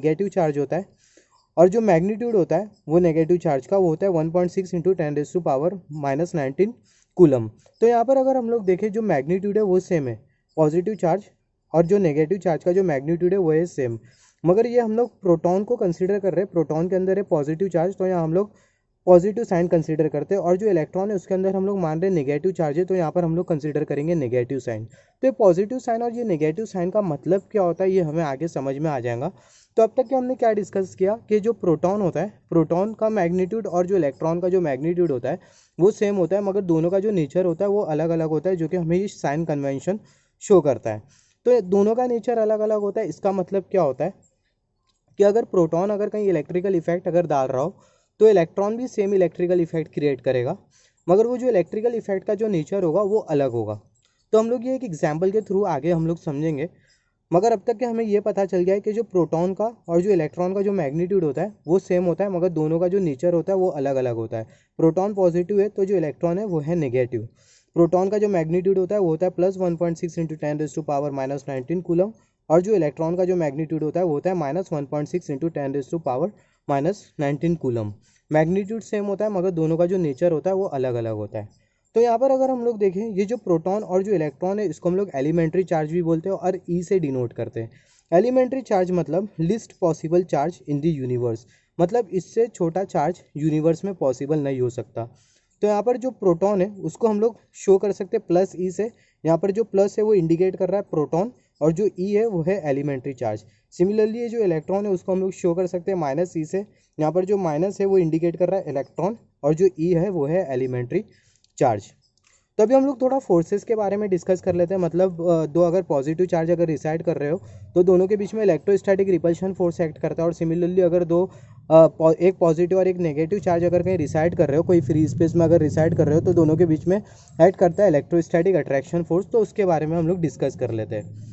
Negative charge होता है और जो मैग्नीट्यूड होता है वो नेगेटिव चार्ज का वो होता है 1.6 इंटू 10⁻⁻19 कूलम। तो यहाँ पर अगर हम लोग देखें जो मैग्नीट्यूड है वो सेम है, पॉजिटिव चार्ज और जो नेगेटिव चार्ज का जो मैग्नीट्यूड है वो है सेम, मगर ये हम लोग प्रोटॉन को कंसीडर कर रहे हैं, प्रोटॉन के अंदर है पॉजिटिव चार्ज तो यहाँ हम लोग पॉजिटिव साइन कंसीडर करते हैं, और जो इलेक्ट्रॉन है उसके अंदर हम लोग मान रहे हैं नेगेटिव चार्ज है तो यहाँ पर हम लोग कंसीडर करेंगे नेगेटिव साइन। तो ये पॉजिटिव साइन और ये नेगेटिव साइन का मतलब क्या होता है ये हमें आगे समझ में आ जाएगा। तो अब तक के हमने क्या डिस्कस किया कि जो प्रोटॉन होता है, प्रोटॉन का मैग्नीट्यूड और जो इलेक्ट्रॉन का जो मैग्नीट्यूड होता है वो सेम होता है, मगर दोनों का जो नेचर होता है वो अलग अलग होता है, जो कि हमें ये साइन कन्वेंशन शो करता है। तो दोनों का नेचर अलग अलग होता है। इसका मतलब क्या होता है कि अगर प्रोटॉन अगर कहीं इलेक्ट्रिकल इफेक्ट अगर डाल रहा हो तो इलेक्ट्रॉन भी सेम इलेक्ट्रिकल इफेक्ट क्रिएट करेगा, मगर वो जो इलेक्ट्रिकल इफेक्ट का जो नेचर होगा वो अलग होगा। तो हम लोग ये एक एग्जाम्पल के थ्रू आगे हम लोग समझेंगे, मगर अब तक के हमें ये पता चल गया है कि जो प्रोटॉन का और जो इलेक्ट्रॉन का जो मैग्नीट्यूड होता है वो सेम होता है, मगर दोनों का जो नेचर होता है वो अलग अलग होता है। प्रोटॉन पॉजिटिव है तो जो इलेक्ट्रॉन है वो है नेगेटिव। प्रोटॉन का जो मैग्नीट्यूड होता है वो होता है +1.6 इंटू 10⁻⁻19 कूलम, और जो इलेक्ट्रॉन का जो मैग्नीट्यूड होता है वो होता है -1.6 इंटू 10⁻⁻19 कूलम। मैग्नीट्यूड सेम होता है मगर दोनों का जो नेचर होता है वो अलग अलग होता है। तो यहाँ पर अगर हम लोग देखें ये जो प्रोटॉन और जो इलेक्ट्रॉन है इसको हम लोग एलिमेंट्री चार्ज भी बोलते हैं और ई से डिनोट करते हैं। एलिमेंट्री चार्ज मतलब list possible charge in the universe, मतलब इससे छोटा चार्ज यूनिवर्स में पॉसिबल नहीं हो सकता। तो यहाँ पर जो प्रोटॉन है उसको हम लोग शो कर सकते हैं प्लस ई से। यहाँ पर जो प्लस है वो इंडिकेट कर रहा है प्रोटॉन और जो ई है वो है एलिमेंट्री चार्ज। सिमिलरली ये जो इलेक्ट्रॉन है उसको हम लोग शो कर सकते हैं माइनस ई से। यहाँ पर जो माइनस है वो इंडिकेट कर रहा है इलेक्ट्रॉन और जो ई है वो है एलिमेंट्री चार्ज। तो अभी हम लोग थोड़ा फोर्सेस के बारे में डिस्कस कर लेते हैं। मतलब दो अगर पॉजिटिव चार्ज अगर रिसाइड कर रहे हो तो दोनों के बीच में इलेक्ट्रोस्टैटिक रिपल्शन फोर्स एक्ट करता है। और सिमिलरली अगर दो एक पॉजिटिव और एक नेगेटिव चार्ज अगर कहीं रिसाइड कर रहे हो, कोई फ्री स्पेस में अगर रिसाइड कर रहे हो, तो दोनों के बीच में एक्ट करता है इलेक्ट्रोस्टैटिक अट्रैक्शन फोर्स। तो उसके बारे में हम लोग डिस्कस कर लेते हैं।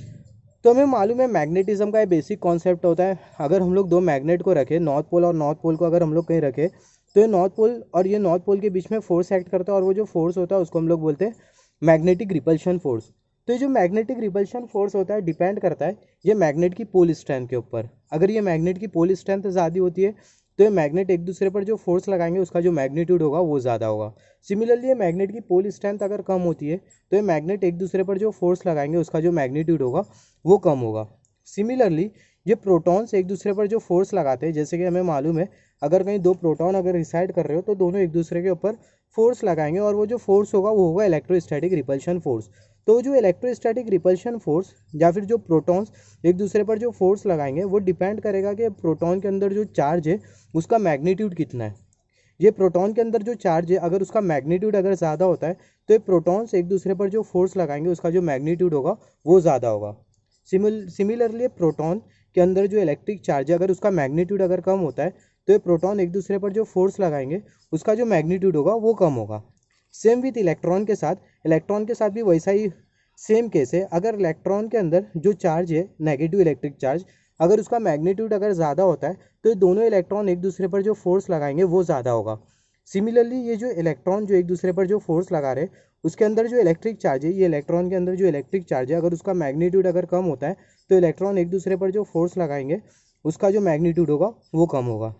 तो हमें मालूम है मैग्नेटिज्म का एक बेसिक कॉन्सेप्ट होता है। अगर हम लोग दो मैग्नेट को रखें, नॉर्थ पोल और नॉर्थ पोल को अगर हम लोग कहीं रखें, तो ये नॉर्थ पोल और ये नॉर्थ पोल के बीच में फोर्स एक्ट करता है, और वो जो फोर्स होता है उसको हम लोग बोलते हैं मैग्नेटिक रिपल्शन फोर्स। तो ये जो मैग्नेटिक रिपल्शन फोर्स होता है डिपेंड करता है ये मैग्नेट की पोल स्ट्रेंथ के ऊपर। अगर ये मैग्नेट की पोल स्ट्रेंथ ज़्यादा होती है तो ये मैग्नेट एक दूसरे पर जो फोर्स लगाएंगे उसका जो मैग्नीट्यूड होगा वो ज़्यादा होगा। सिमिलरली ये मैग्नेट की पोल स्ट्रेंथ अगर कम होती है तो ये मैग्नेट एक दूसरे पर जो फोर्स लगाएंगे उसका जो मैग्नीट्यूड होगा वो कम होगा। सिमिलरली ये प्रोटॉन्स एक दूसरे पर जो फोर्स लगाते हैं, जैसे कि हमें मालूम है अगर कहीं दो प्रोटॉन अगर रिसाइड कर रहे हो तो दोनों एक दूसरे के ऊपर फोर्स लगाएंगे, और वो जो फोर्स होगा वो होगा इलेक्ट्रोस्टैटिक रिपल्शन फोर्स। तो जो इलेक्ट्रोस्टैटिक रिपल्शन फोर्स या फिर जो प्रोटॉन्स एक दूसरे पर जो फोर्स लगाएंगे वो डिपेंड करेगा कि प्रोटॉन के अंदर जो चार्ज है उसका मैग्नीट्यूड कितना है। ये प्रोटॉन के अंदर जो चार्ज है अगर उसका मैग्नीट्यूड अगर ज़्यादा होता है तो ये प्रोटॉन्स एक दूसरे पर जो फोर्स लगाएंगे उसका जो मैग्नीट्यूड होगा वो ज़्यादा होगा। सिमिलरली प्रोटॉन के अंदर जो इलेक्ट्रिक चार्ज है अगर उसका मैग्नीट्यूड अगर कम होता है तो ये प्रोटॉन एक दूसरे पर जो फोर्स लगाएंगे उसका जो मैग्नीट्यूड होगा वो कम होगा। सेम विथ इलेक्ट्रॉन के साथ भी वैसा ही सेम केस है। अगर इलेक्ट्रॉन के अंदर जो चार्ज है नेगेटिव इलेक्ट्रिक चार्ज अगर उसका मैग्नीट्यूड अगर ज़्यादा होता है तो ये दोनों इलेक्ट्रॉन एक दूसरे पर जो फोर्स लगाएंगे वो ज़्यादा होगा। सिमिलरली ये जो इलेक्ट्रॉन जो एक दूसरे पर जो फोर्स लगा रहे हैं उसके अंदर जो इलेक्ट्रिक चार्ज है, ये इलेक्ट्रॉन के अंदर जो इलेक्ट्रिक चार्ज है अगर उसका मैग्नीट्यूड अगर कम होता है तो इलेक्ट्रॉन एक दूसरे पर जो फोर्स लगाएंगे उसका जो मैग्नीट्यूड होगा वो कम होगा।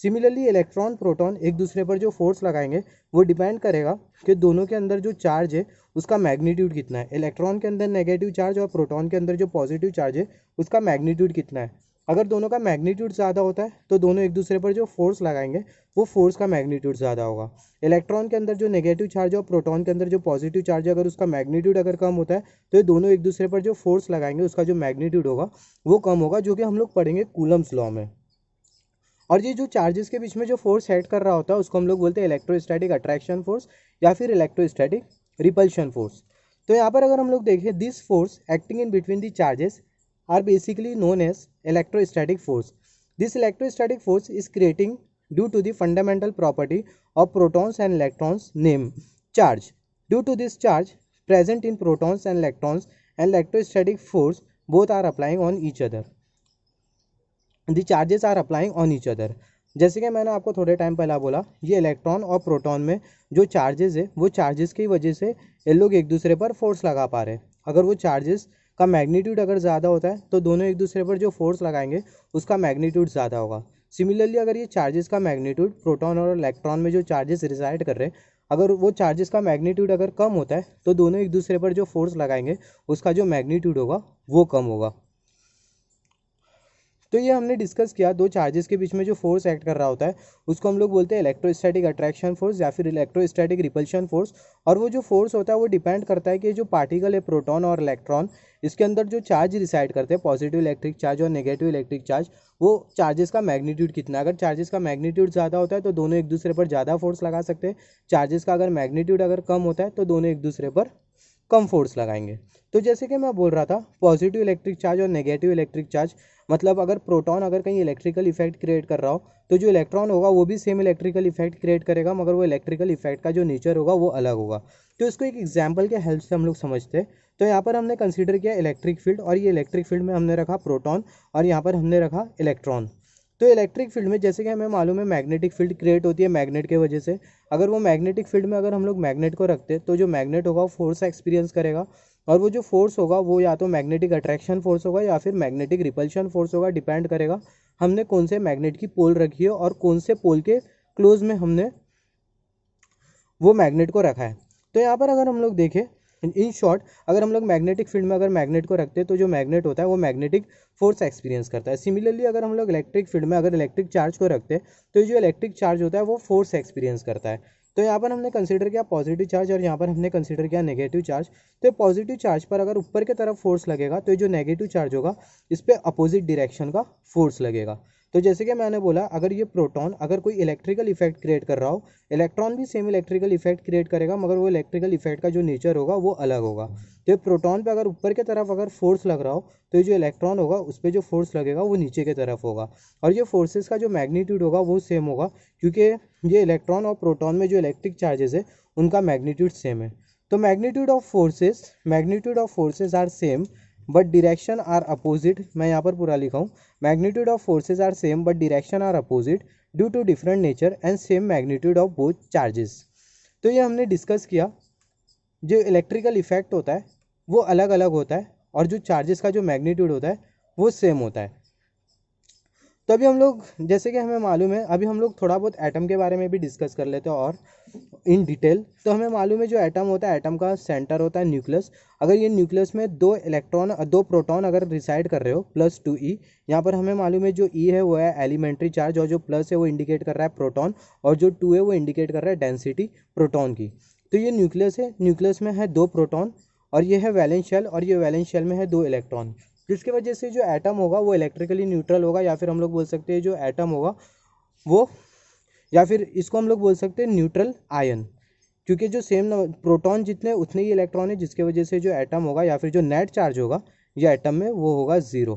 सिमिलरली इलेक्ट्रॉन प्रोटॉन एक दूसरे पर जो फोर्स लगाएंगे वो डिपेंड करेगा कि दोनों के अंदर जो चार्ज है उसका मैग्नीट्यूड कितना है। इलेक्ट्रॉन के अंदर नेगेटिव चार्ज और प्रोटॉन के अंदर जो पॉजिटिव चार्ज है उसका मैग्नीट्यूड कितना है। अगर दोनों का मैग्नीट्यूड ज़्यादा होता है तो दोनों एक दूसरे पर जो फोर्स लगाएंगे वो फोर्स का मैग्नीट्यूड ज़्यादा होगा। इलेक्ट्रॉन के अंदर जो नेगेटिव चार्ज है और प्रोटॉन के अंदर जो पॉजिटिव चार्ज है अगर उसका मैग्नीट्यूड अगर कम होता है तो ये दोनों एक दूसरे पर जो फोर्स लगाएंगे उसका जो मैग्नीट्यूड होगा वो कम होगा, जो कि हम लोग पढ़ेंगे कूलम्स लॉ में। और ये जो चार्जेस के बीच में जो फोर्स एक्ट कर रहा होता है उसको हम लोग बोलते हैं इलेक्ट्रोस्टैटिक अट्रैक्शन फोर्स या फिर इलेक्ट्रोस्टैटिक रिपल्शन फोर्स। तो यहाँ पर अगर हम लोग देखें this force acting in between the charges are basically known as electrostatic force. This electrostatic force is creating due to the fundamental property of protons and electrons named charge. Due to this charge present in protons and electrons and electrostatic force both are applying on each other. The charges are applying on each other. जैसे कि मैंने आपको थोड़े time पहला बोला ये electron और proton में जो चार्जेस है वो चार्जेस की वजह से ये लोग एक दूसरे पर फोर्स लगा पा रहे हैं। अगर वो चार्जेस का मैग्नीट्यूड अगर ज़्यादा होता है तो दोनों एक दूसरे पर जो फोर्स लगाएंगे उसका मैग्नीट्यूड ज़्यादा होगा। सिमिलरली अगर ये चार्जेस का मैग्नीट्यूड प्रोटॉन और इलेक्ट्रॉन में जो चार्जेस रिसाइड कर रहे हैं अगर वो चार्जेस का मैग्नीट्यूड अगर कम होता है तो दोनों एक दूसरे पर जो फोर्स लगाएंगे उसका जो मैग्नीट्यूड होगा वो कम होगा। तो ये हमने डिस्कस किया दो चार्जेस के बीच में जो फोर्स एक्ट कर रहा होता है उसको हम लोग बोलते हैं इलेक्ट्रोस्टैटिक अट्रैक्शन फोर्स या फिर इलेक्ट्रोस्टैटिक रिपल्शन फोर्स। और वो जो फोर्स होता है वो डिपेंड करता है कि जो पार्टिकल है प्रोटॉन और इलेक्ट्रॉन इसके अंदर जो चार्ज रिसाइड करते हैं पॉजिटिव इलेक्ट्रिक चार्ज और नेगेटिव इलेक्ट्रिक चार्ज वो चार्जेस का मैग्नीट्यूड कितना है। अगर चार्जेस का मैग्नीट्यूड ज़्यादा होता है तो दोनों एक दूसरे पर ज़्यादा फोर्स लगा सकते हैं। चार्जेस का अगर मैग्नीट्यूड अगर कम होता है तो दोनों एक दूसरे पर कम फोर्स लगाएंगे। तो जैसे कि मैं बोल रहा था पॉजिटिव इलेक्ट्रिक चार्ज और नेगेटिव इलेक्ट्रिक चार्ज मतलब अगर प्रोटॉन अगर कहीं इलेक्ट्रिकल इफेक्ट क्रिएट कर रहा हो तो जो इलेक्ट्रॉन होगा वो भी सेम इलेक्ट्रिकल इफेक्ट क्रिएट करेगा, मगर वो इलेक्ट्रिकल इफेक्ट का जो नेचर होगा वो अलग होगा। तो इसको एक एग्जाम्पल के हेल्प से हम लोग समझते हैं। तो यहाँ पर हमने कंसीडर किया इलेक्ट्रिक फील्ड और ये इलेक्ट्रिक फील्ड में हमने रखा प्रोटॉन और यहाँ पर हमने रखा इलेक्ट्रॉन। तो इलेक्ट्रिक फील्ड में जैसे कि हमें मालूम है मैग्नेटिक फील्ड क्रिएट होती है मैग्नेट के वजह से। अगर वो मैग्नेटिक फील्ड में अगर हम लोग मैग्नेट को रखते हैं तो जो मैग्नेट होगा वो फोर्स एक्सपीरियंस करेगा, और वो जो फोर्स होगा वो या तो मैग्नेटिक अट्रैक्शन फोर्स होगा या फिर मैग्नेटिक रिपल्शन फोर्स होगा। डिपेंड करेगा हमने कौन से मैग्नेट की पोल रखी है और कौन से पोल के क्लोज में हमने वो मैग्नेट को रखा है। तो यहाँ पर अगर हम लोग देखें इन शॉर्ट अगर हम लोग मैग्नेटिक फील्ड में अगर मैग्नेट को रखते हैं तो जो मैग्नेट होता है वो मैग्नेटिक फोर्स एक्सपीरियंस करता है। सिमिलरली अगर हम लोग इलेक्ट्रिक फील्ड में अगर इलेक्ट्रिक चार्ज को रखते हैं तो जो इलेक्ट्रिक चार्ज होता है वो फोर्स एक्सपीरियंस करता है। तो यहाँ पर हमने कंसीडर किया पॉजिटिव चार्ज और यहाँ पर हमने कंसीडर किया नेगेटिव चार्ज। तो पॉजिटिव चार्ज पर अगर ऊपर की तरफ फोर्स लगेगा तो जो नेगेटिव चार्ज होगा इस पर अपोजिट डायरेक्शन का फोर्स लगेगा। तो जैसे कि मैंने बोला, अगर ये प्रोटॉन अगर कोई इलेक्ट्रिकल इफेक्ट क्रिएट कर रहा हो, इलेक्ट्रॉन भी सेम इलेक्ट्रिकल इफेक्ट क्रिएट करेगा, मगर वो इलेक्ट्रिकल इफेक्ट का जो नेचर होगा वो अलग होगा। तो ये प्रोटॉन पे अगर ऊपर की तरफ अगर फोर्स लग रहा हो, तो ये जो इलेक्ट्रॉन होगा उस पर जो फोर्स लगेगा वो नीचे की तरफ होगा, और ये फोर्सेस का जो मैग्नीट्यूड होगा वो सेम होगा, क्योंकि ये इलेक्ट्रॉन और प्रोटॉन में जो इलेक्ट्रिक चार्जेस है उनका मैग्नीट्यूड सेम है। तो magnitude of forces are same but direction are opposite. मैं यहाँ पर पूरा लिखा हूँ, magnitude of forces are same but direction are opposite due to different nature and same magnitude of both charges. तो ये हमने डिस्कस किया, जो इलेक्ट्रिकल इफेक्ट होता है वो अलग अलग होता है, और जो चार्जेस का जो मैग्नीट्यूड होता है वो सेम होता है। तो अभी हम लोग, जैसे कि हमें मालूम है, अभी हम लोग थोड़ा बहुत एटम के बारे में भी डिस्कस कर लेते हैं और इन डिटेल। तो हमें मालूम है जो एटम होता है, एटम का सेंटर होता है न्यूक्लियस। अगर ये न्यूक्लियस में दो प्रोटॉन अगर रिसाइड कर रहे हो +2e, यहाँ पर हमें मालूम है जो e है वो है एलिमेंट्री चार्ज, और जो प्लस है वो इंडिकेट कर रहा है प्रोटॉन, और जो 2 है वो इंडिकेट कर रहा है डेंसिटी प्रोटॉन की। तो ये न्यूक्लियस है, न्यूक्लियस में है 2 प्रोटॉन, और ये है वैलेंस शेल, और ये वैलेंस शेल में है 2 इलेक्ट्रॉन, जिसकी वजह से जो एटम होगा वो इलेक्ट्रिकली न्यूट्रल होगा, या फिर हम लोग बोल सकते हैं जो एटम होगा वो, या फिर इसको हम लोग बोल सकते हैं न्यूट्रल आयन, क्योंकि जो सेम प्रोटॉन जितने उतने ही इलेक्ट्रॉन है, जिसकी वजह से जो एटम होगा या फिर जो नेट चार्ज होगा ये एटम में वो होगा 0।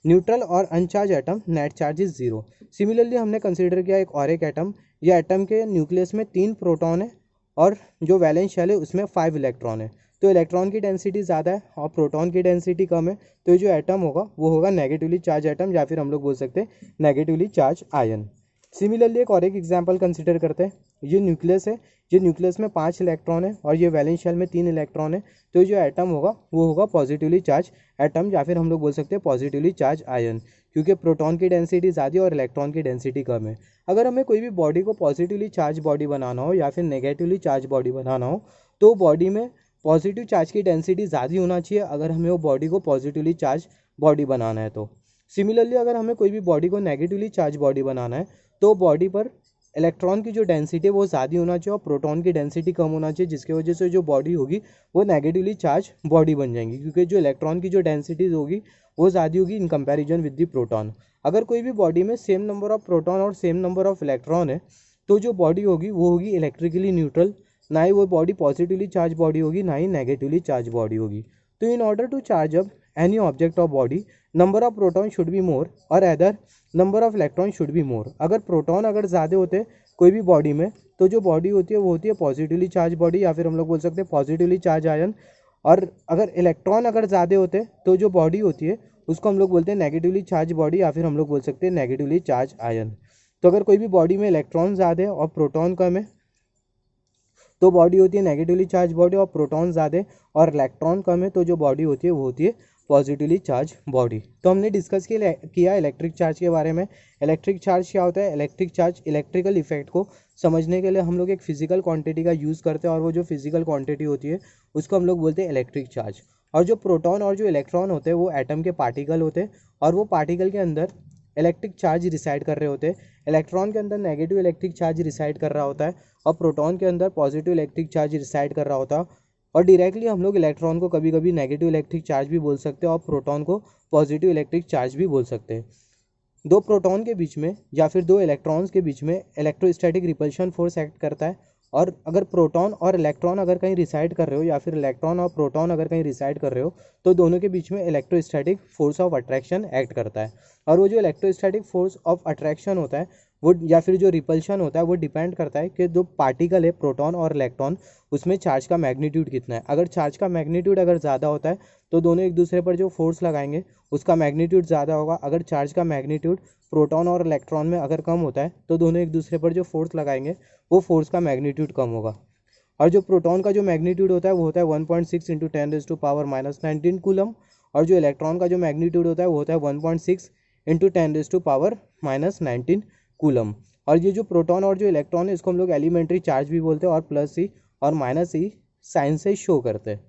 न्यूट्रल और अनचार्ज atom net charge is 0। Similarly हमने कंसिडर किया एक एटम, ये एटम के न्यूक्लियस में 3 प्रोटॉन है, और जो वैलेंस शेल है उसमें 5 इलेक्ट्रॉन है। तो इलेक्ट्रॉन की डेंसिटी ज़्यादा है और प्रोटॉन की डेंसिटी कम है, तो ये जो एटम होगा वो होगा नेगेटिवली चार्ज एटम, या फिर हम लोग बोल सकते हैं नेगेटिवली चार्ज आयन। सिमिलरली एक एग्जांपल कंसिडर करते हैं, ये न्यूक्लियस है, ये न्यूक्लियस में 5 इलेक्ट्रॉन है और ये वैलेंस शेल में 3 इलेक्ट्रॉन है, तो जो एटम होगा वो होगा पॉजिटिवली चार्ज एटम, या फिर हम लोग बोल सकते हैं पॉजिटिवली चार्ज आयन, क्योंकि प्रोटॉन की डेंसिटी ज़्यादा और इलेक्ट्रॉन की डेंसिटी कम है। अगर हमें कोई भी बॉडी को पॉजिटिवली चार्ज बॉडी बनाना हो या फिर नेगेटिवली चार्ज बॉडी बनाना हो, तो बॉडी में पॉजिटिव चार्ज की डेंसिटी ज़्यादा होना चाहिए अगर हमें वो बॉडी को पॉजिटिवली चार्ज बॉडी बनाना है तो। सिमिलरली अगर हमें कोई भी बॉडी को नेगेटिवली चार्ज बॉडी बनाना है, तो बॉडी पर इलेक्ट्रॉन की जो डेंसिटी है वो ज़्यादा होना चाहिए और प्रोटॉन की डेंसिटी कम होना चाहिए, जिसकी वजह से जो बॉडी होगी वो नेगेटिवली चार्ज बॉडी बन जाएंगी, क्योंकि जो इलेक्ट्रॉन की जो डेंसिटी होगी वो ज़्यादा होगी in comparison with the proton. अगर कोई भी बॉडी में सेम नंबर ऑफ प्रोटॉन और सेम नंबर ऑफ इलेक्ट्रॉन है, तो जो बॉडी होगी वो होगी इलेक्ट्रिकली न्यूट्रल, ना ही वो बॉडी पॉजिटिवली चार्ज बॉडी होगी ना ही नेगेटिवली चार्ज बॉडी होगी। तो in order to charge up any object of body, number of proton should be more और other number of electron should be more. अगर proton अगर ज़्यादा होते कोई भी बॉडी में, तो जो बॉडी होती है वो होती है पॉजिटिवली चार्ज बॉडी, या फिर हम लोग बोल सकते हैं पॉजिटिवली चार्ज आयन। और अगर इलेक्ट्रॉन अगर ज़्यादा होते तो जो बॉडी होती है उसको हम लोग बोलते हैं नेगेटिवली चार्ज बॉडी, या फिर हम लोग बोल सकते हैं नेगेटिवली चार्ज आयन। तो अगर कोई भी बॉडी में इलेक्ट्रॉन ज़्यादा है और प्रोटॉन कम है, तो बॉडी होती है नेगेटिवली चार्ज बॉडी, और प्रोटॉन ज़्यादा है और इलेक्ट्रॉन कम है, तो जो बॉडी होती है वो होती है पॉजिटिवली चार्ज बॉडी। तो हमने डिस्कस किया इलेक्ट्रिक चार्ज के बारे में। इलेक्ट्रिक चार्ज क्या होता है? इलेक्ट्रिक चार्ज इलेक्ट्रिकल इफेक्ट को समझने के लिए हम लोग एक फिजिकल क्वांटिटी का यूज़ करते हैं, और वो जो फिजिकल क्वांटिटी होती है उसको हम लोग बोलते हैं इलेक्ट्रिक चार्ज। और जो प्रोटॉन और जो इलेक्ट्रॉन होते हैं वो एटम के पार्टिकल होते हैं, और वो पार्टिकल के अंदर इलेक्ट्रिक चार्ज रिसाइड कर रहे होते हैं। इलेक्ट्रॉन के अंदर नेगेटिव इलेक्ट्रिक चार्ज रिसाइड कर रहा होता है, और प्रोटॉन के अंदर पॉजिटिव इलेक्ट्रिक चार्ज रिसाइड कर रहा होता है। और डायरेक्टली हम लोग इलेक्ट्रॉन को कभी कभी नेगेटिव इलेक्ट्रिक चार्ज भी बोल सकते हैं, और प्रोटॉन को पॉजिटिव इलेक्ट्रिक चार्ज भी बोल सकते हैं। दो प्रोटॉन के बीच में या फिर दो इलेक्ट्रॉन्स के बीच में इलेक्ट्रोस्टैटिक रिपल्शन फोर्स एक्ट करता है, और अगर प्रोटॉन और इलेक्ट्रॉन अगर कहीं रिसाइड कर रहे हो, या फिर इलेक्ट्रॉन और प्रोटॉन अगर कहीं रिसाइड कर रहे हो, तो दोनों के बीच में electrostatic force of attraction act करता है। और वो जो इलेक्ट्रोस्टैटिक फोर्स ऑफ अट्रैक्शन होता है वो, या फिर जो रिपल्शन होता है, वो डिपेंड करता है कि जो पार्टिकल है प्रोटॉन और इलेक्ट्रॉन उसमें चार्ज का मैग्नीट्यूड कितना है। अगर चार्ज का मैग्नीट्यूड अगर ज़्यादा होता है तो दोनों एक दूसरे पर जो फोर्स लगाएंगे उसका मैग्नीट्यूड ज़्यादा होगा। अगर चार्ज का मैग्नीट्यूड प्रोटॉन और इलेक्ट्रॉन में अगर कम होता है तो दोनों एक दूसरे पर जो फोर्स लगाएंगे वो फोर्स का मैग्नीट्यूड कम होगा। और जो प्रोटॉन का जो मैग्नीट्यूड होता है वो होता है 1.6 × 10⁻⁻19 कूलम, और जो इलेक्ट्रॉन का जो मैग्नीट्यूड होता है वो होता है 1.6 × 10⁻⁻19 कूलम। और ये जो प्रोटॉन और जो इलेक्ट्रॉन है इसको हम लोग एलिमेंट्री चार्ज भी बोलते हैं, और प्लस सी और माइनस सी साइन से शो करते हैं।